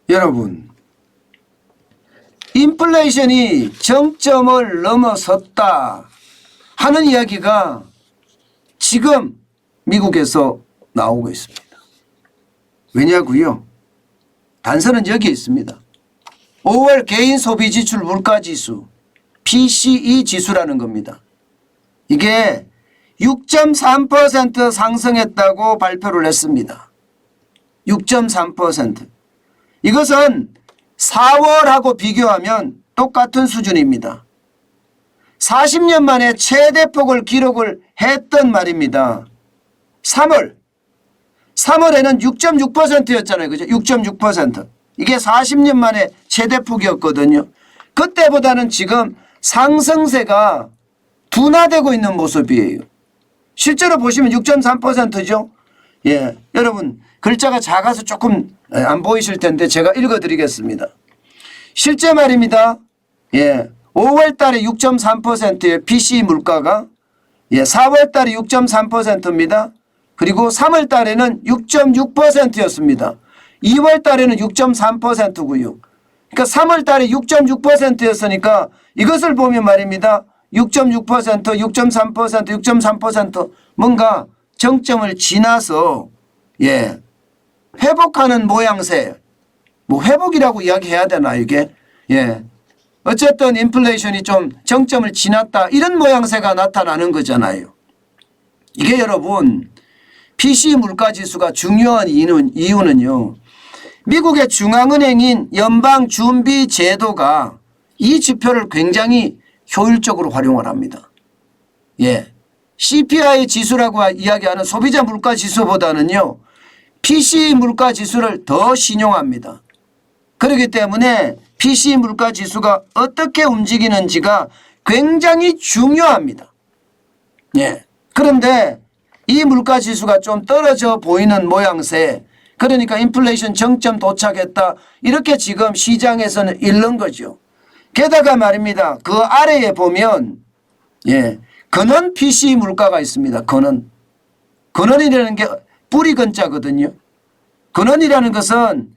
여러분, 인플레이션이 정점을 넘어섰다 하는 이야기가 지금 미국에서 나오고 있습니다. 왜냐고요? 단서는 여기에 있습니다. 5월 개인 소비 지출 물가지수 PCE 지수라는 겁니다. 이게 6.3% 상승했다고 발표를 했습니다. 6.3%. 이것은 4월하고 비교하면 똑같은 수준입니다. 40년 만에 최대폭을 기록을 했던 말입니다. 3월에는 6.6%였잖아요. 그죠? 6.6%. 이게 40년 만에 최대폭이었거든요. 그때보다는 지금 상승세가 둔화되고 있는 모습이에요. 실제로 보시면 6.3%죠. 예, 여러분 글자가 작아서 조금 안 보이실 텐데 제가 읽어드리겠습니다. 실제 말입니다. 예, 5월 달에 6.3%의 PCE 물가가 4월 달에 6.3%입니다. 그리고 3월 달에는 6.6%였습니다. 2월 달에는 6.3%고요. 그러니까 3월 달에 6.6%였으니까 이것을 보면 말입니다. 6.6%, 6.3%, 6.3% 뭔가 정점을 지나서 회복하는 모양새. 뭐 회복이라고 이야기해야 되나 이게? 어쨌든 인플레이션이 좀 정점을 지났다 이런 모양새가 나타나는 거잖아요. 이게 여러분 PCE 물가지수가 중요한 이유는요. 미국의 중앙은행인 연방준비제도가 이 지표를 굉장히 효율적으로 활용을 합니다. CPI 지수라고 이야기하는 소비자 물가지수보다는요. PCE 물가지수를 더 신용합니다. 그렇기 때문에 PCE 물가지수가 어떻게 움직이는지가 굉장히 중요합니다. 그런데 이 물가지수가 좀 떨어져 보이는 모양새, 그러니까 인플레이션 정점 도착했다 이렇게 지금 시장에서는 읽는 거죠. 게다가 말입니다. 그 아래에 보면 근원 PCE 물가가 있습니다. 근원이라는 게 뿌리 근자거든요. 근원이라는 것은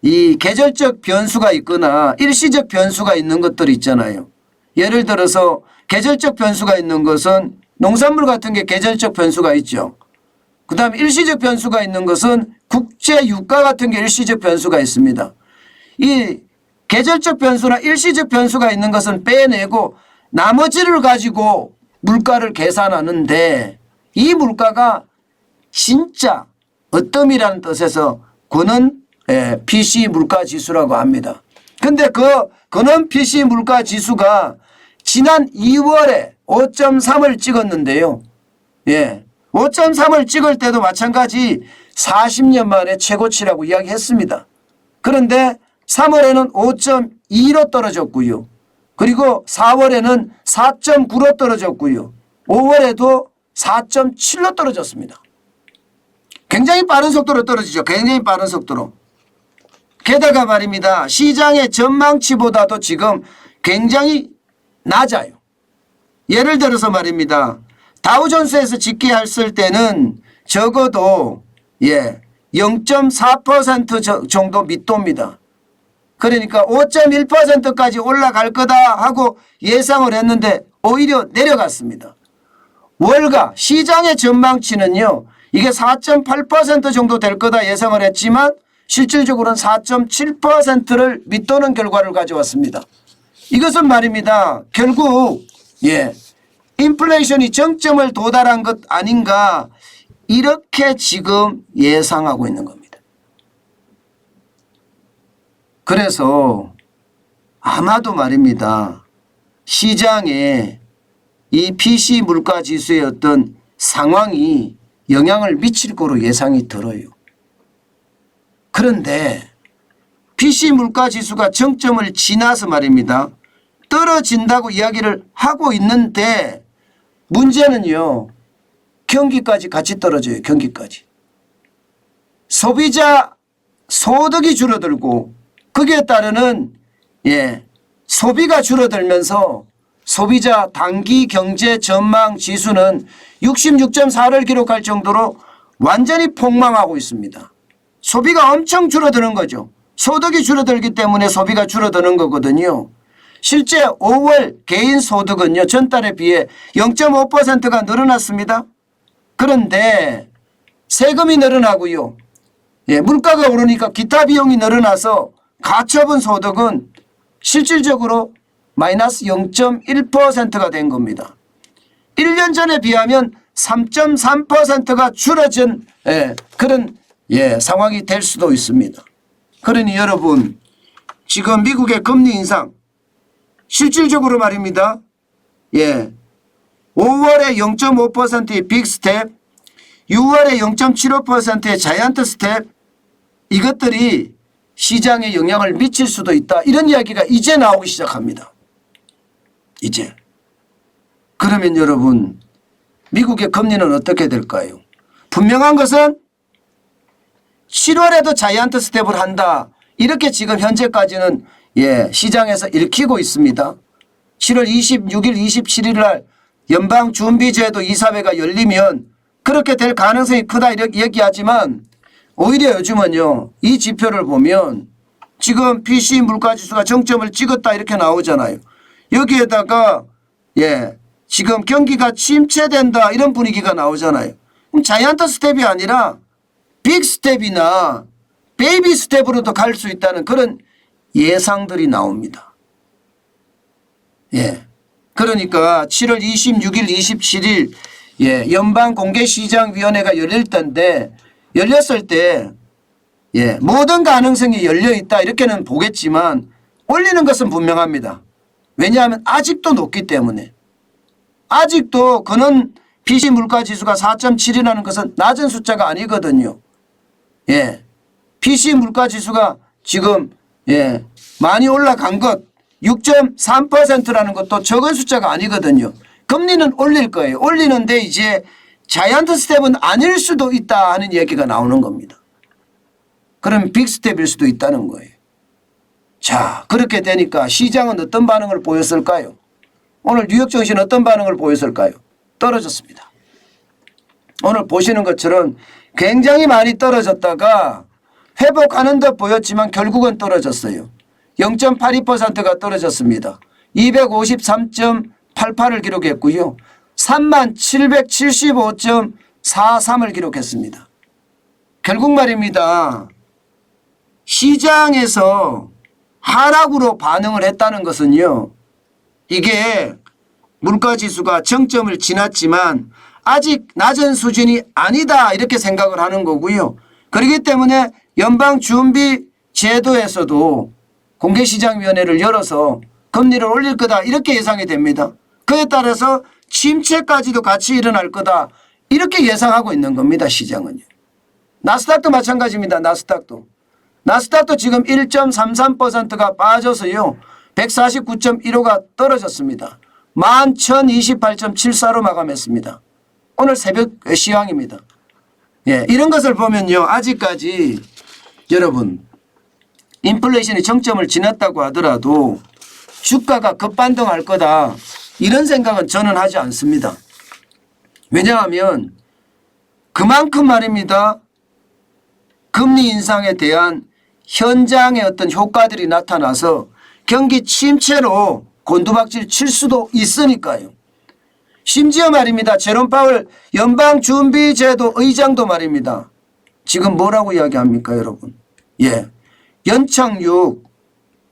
이 계절적 변수가 있거나 일시적 변수가 있는 것들이 있잖아요. 예를 들어서 계절적 변수가 있는 것은 농산물 같은 게 계절적 변수가 있죠. 그 다음에 일시적 변수가 있는 것은 국제 유가 같은 게 일시적 변수가 있습니다. 이 계절적 변수나 일시적 변수가 있는 것은 빼내고 나머지를 가지고 물가를 계산하는데 이 물가가 진짜 어뜸이라는 뜻에서 근원 PCE 물가지수라고 합니다. 그런데 그 근원 PCE 물가지수가 지난 2월에 5.3을 찍었는데요. 5.3을 찍을 때도 마찬가지 40년 만에 최고치라고 이야기했습니다. 그런데 3월에는 5.2로 떨어졌고요. 그리고 4월에는 4.9로 떨어졌고요. 5월에도 4.7로 떨어졌습니다. 굉장히 빠른 속도로 떨어지죠. 굉장히 빠른 속도로. 게다가 말입니다. 시장의 전망치보다도 지금 굉장히 낮아요. 예를 들어서 말입니다. 다우존스에서 집계했을 때는 적어도 0.4% 정도 밑도입니다. 그러니까 5.1%까지 올라갈 거다 하고 예상을 했는데 오히려 내려갔습니다. 월가 시장의 전망치는요. 이게 4.8% 정도 될 거다 예상을 했지만 실질적으로는 4.7%를 밑도는 결과를 가져왔습니다. 이것은 말입니다. 결국 인플레이션이 정점을 도달한 것 아닌가 이렇게 지금 예상하고 있는 겁니다. 그래서 아마도 말입니다. 시장에 이 PCE 물가지수의 어떤 상황이 영향을 미칠 거로 예상이 들어요. 그런데 PCE 물가지수가 정점을 지나서 말입니다. 떨어진다고 이야기를 하고 있는데 문제는요. 경기까지 같이 떨어져요. 경기까지. 소비자 소득이 줄어들고 거기에 따르는 소비가 줄어들면서 소비자 단기 경제 전망 지수는 66.4를 기록할 정도로 완전히 폭망하고 있습니다. 소비가 엄청 줄어드는 거죠. 소득이 줄어들기 때문에 소비가 줄어드는 거거든요. 실제 5월 개인 소득은요, 전달에 비해 0.5%가 늘어났습니다. 그런데 세금이 늘어나고요. 예, 물가가 오르니까 기타 비용이 늘어나서 가처분 소득은 실질적으로 마이너스 0.1%가 된 겁니다. 1년 전에 비하면 3.3%가 줄어진 그런 상황이 될 수도 있습니다. 그러니 여러분, 지금 미국의 금리 인상 실질적으로 말입니다. 5월에 0.5%의 빅 스텝, 6월에 0.75%의 자이언트 스텝, 이것들이 시장에 영향을 미칠 수도 있다. 이런 이야기가 이제 나오기 시작합니다. 이제. 그러면 여러분, 미국의 금리는 어떻게 될까요? 분명한 것은 7월에도 자이언트 스텝을 한다. 이렇게 지금 현재까지는 시장에서 읽히고 있습니다. 7월 26일, 27일 날 연방준비제도 이사회가 열리면 그렇게 될 가능성이 크다 이렇게 얘기하지만 오히려 요즘은요, 이 지표를 보면 지금 PCE 물가지수가 정점을 찍었다 이렇게 나오잖아요. 여기에다가 지금 경기가 침체된다 이런 분위기가 나오잖아요. 그럼 자이언트 스텝이 아니라 빅 스텝이나 베이비 스텝으로도 갈 수 있다는 그런 예상들이 나옵니다. 그러니까 7월 26일, 27일 연방공개시장위원회가 열릴 텐데 열렸을 때 모든 가능성이 열려있다 이렇게는 보겠지만 올리는 것은 분명합니다. 왜냐하면 아직도 높기 때문에. 아직도 그는 PC 물가지수가 4.7이라는 것은 낮은 숫자가 아니거든요. PC 물가지수가 지금 많이 올라간 것 6.3%라는 것도 적은 숫자가 아니거든요. 금리는 올릴 거예요. 올리는데 이제 자이언트 스텝은 아닐 수도 있다 하는 얘기가 나오는 겁니다. 그럼 빅 스텝일 수도 있다는 거예요. 자, 그렇게 되니까 시장은 어떤 반응을 보였을까요? 오늘 뉴욕 증시는 어떤 반응을 보였을까요? 떨어졌습니다. 오늘 보시는 것처럼 굉장히 많이 떨어졌다가 회복하는 듯 보였지만 결국은 떨어졌어요. 0.82%가 떨어졌습니다. 253.88을 기록했고요. 3775.43을 기록했습니다. 결국 말입니다. 시장에서 하락으로 반응을 했다는 것은요. 이게 물가지수가 정점을 지났지만 아직 낮은 수준이 아니다 이렇게 생각을 하는 거고요. 그렇기 때문에 연방준비제도에서도 공개시장위원회를 열어서 금리를 올릴 거다 이렇게 예상이 됩니다. 그에 따라서 침체까지도 같이 일어날 거다 이렇게 예상하고 있는 겁니다. 시장은요. 나스닥도 마찬가지입니다. 나스닥도 지금 1.33%가 빠져서요. 149.15가 떨어졌습니다. 11,028.74로 마감했습니다. 오늘 새벽 시황입니다. 이런 것을 보면요. 아직까지 여러분 인플레이션이 정점을 지났다고 하더라도 주가가 급반등할 거다 이런 생각은 저는 하지 않습니다. 왜냐하면 그만큼 말입니다. 금리 인상에 대한 현장의 어떤 효과들이 나타나서 경기 침체로 곤두박질 칠 수도 있으니까요. 심지어 말입니다. 제롬 파월 연방준비제도 의장도 말입니다. 지금 뭐라고 이야기합니까 여러분? 연착륙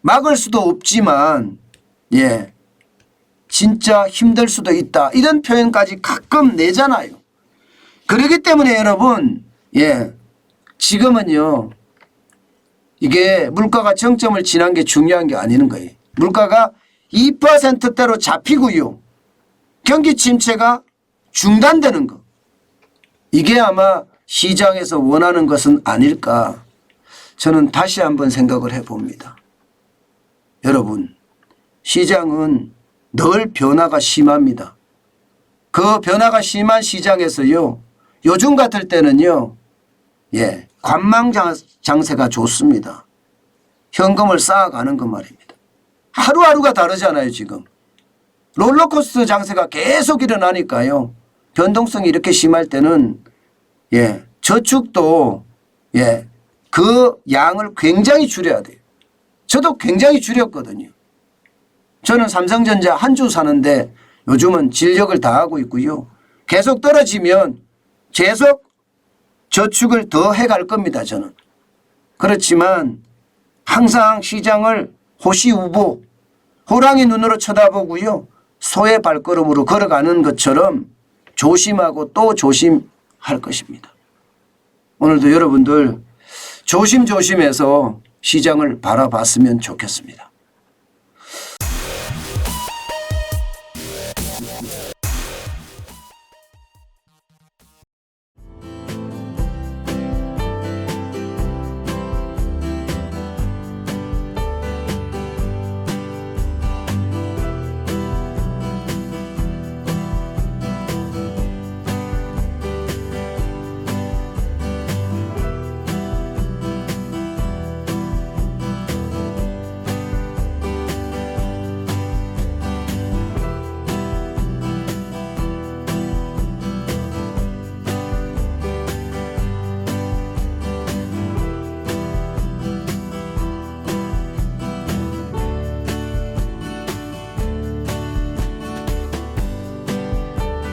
막을 수도 없지만 진짜 힘들 수도 있다. 이런 표현까지 가끔 내잖아요. 그렇기 때문에 여러분 지금은요. 이게 물가가 정점을 지난 게 중요한 게 아니는 거예요. 물가가 2%대로 잡히고요. 경기 침체가 중단되는 것. 이게 아마 시장에서 원하는 것은 아닐까. 저는 다시 한번 생각을 해봅니다. 여러분, 시장은 늘 변화가 심합니다. 그 변화가 심한 시장에서요. 요즘 같을 때는요. 관망장세가 좋습니다. 현금을 쌓아가는 것 말입니다. 하루하루가 다르잖아요. 지금. 롤러코스터 장세가 계속 일어나니까요. 변동성이 이렇게 심할 때는 저축도 그 양을 굉장히 줄여야 돼요. 저도 굉장히 줄였거든요. 저는 삼성전자 한 주 사는데 요즘은 진력을 다하고 있고요. 계속 떨어지면 계속 저축을 더 해갈 겁니다. 저는. 그렇지만 항상 시장을 호시우보 호랑이 눈으로 쳐다보고요. 소의 발걸음으로 걸어가는 것처럼 조심하고 또 조심할 것입니다. 오늘도 여러분들 조심조심해서 시장을 바라봤으면 좋겠습니다.